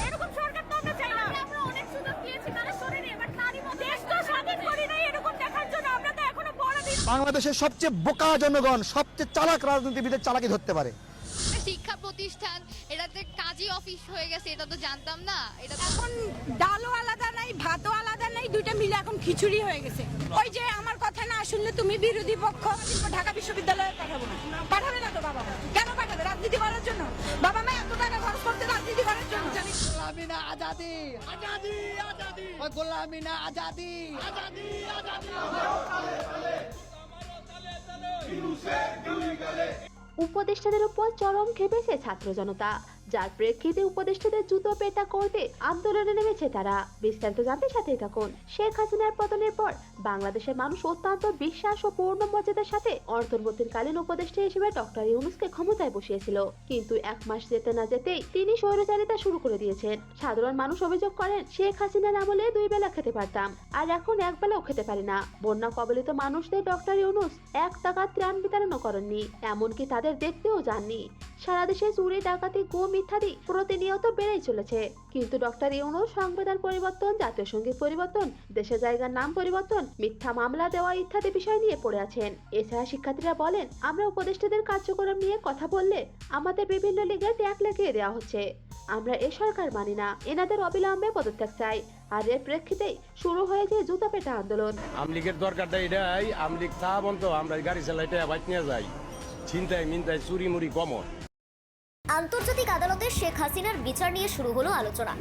এরকম সরকার তো আমরা চাই না। আমরা অনেক সুযোগ দিয়েছি তারা শরীরে, বাট নারী মধ্যে দেশ তো স্বাধীন করি নাই এরকম দেখার জন্য আমরা তো এখনো বড় দিন। বাংলাদেশের সবচেয়ে বোকা জনগণ সবচেয়ে চালাক রাজনীতিবিদের চালাকি ধরতে পারে। শিক্ষা প্রতিষ্ঠান এটাতে কাজী অফিস হয়ে গেছে, এটা তো জানতাম না। এটা এখন ডালও আলাদা নাই, ভাতও আলাদা নাই, দুইটা মিলে এখন খিচুড়ি হয়ে গেছে। ওই যে আমার কথা না শুনলে তুমি বিরোধী পক্ষ, ঢাকা বিশ্ববিদ্যালয়ে পাঠাবো না। পাঠাবে না তো বাবা মা। কেন পাঠাবে? রাজনীতি করার জন্য? বাবা মা এত টাকা খরচ করতে রাজনীতি করার জন্য? গোলামি না আজাদি, আজাদি আজাদি, গোলামি না আজাদি, আজাদি আজাদি। উপদেষ্টাদের উপর চরম খেপেছে ছাত্র জনতা, যার প্রেক্ষিতে উপদেষ্টাদের জুতো পেটা করতে আন্দোলনে নেমেছে তারা। বিস্তারিত জানতে সাথেই থাকুন। শেখ হাসিনার পতনের পর বাংলাদেশের মানুষ অত্যন্ত বিশ্বাস ও পূর্ণ মর্যাদার সাথে অন্তর্বর্তীকালীন উপদেষ্টা হিসেবে ডক্টর ইউনূসকে ক্ষমতায় বসিয়েছিল, কিন্তু এক মাস যেতে না যেতেই তিনি স্বৈরাচারিতা শুরু করে দিয়েছেন। সাধারণ মানুষ অভিযোগ করেন, শেখ হাসিনার আমলে 2 বেলা খেতে পারতাম, আর এখন 1 বেলাও খেতে পারি না। বন্যা কবলিত মানুষদের ডক্টর ইউনূস 1 টাকা ত্রাণ বিতরণও করেননি, এমনকি তাদের দেখতেও যাননি। সারা দেশে চুরি, ডাকাতি, গুম ইত্যাদি প্রতিনিয়ত বেড়েই চলেছে, কিন্তু ডক্টর ইউনূস সংবিধান পরিবর্তন, জাতীয় সঙ্গীত পরিবর্তন, দেশের জায়গার নাম পরিবর্তন, মিথ্যা মামলা দেওয়া ইত্যাদি বিষয় নিয়ে পড়ে আছেন। এছাড়া শিক্ষার্থীরা বলেন, আমরা উপদেষ্টাদের কার্যক্রম নিয়ে কথা বললে আমাদের বিভিন্ন লিগে ট্যাগ লাগিয়ে দেওয়া হচ্ছে। আমরা এ সরকার মানি না, এনাদের অবিলম্বে পদত্যাগ চাই। আর এর প্রেক্ষিতেই শুরু হয়েছে জুতা পেটা আন্দোলন। আমলিগের দরকারটা এটাই, আমলিগ চা বন্ধ, আমরা গাড়ি চালাইতে বাইক নিয়ে যাই, ছিনতাই মিনতাই চুরি মুড়ি কমন। আন্তর্জাতিক আদালতে শেখ হাসিনার বিচার নিয়ে শুরু হলো আলোচনা।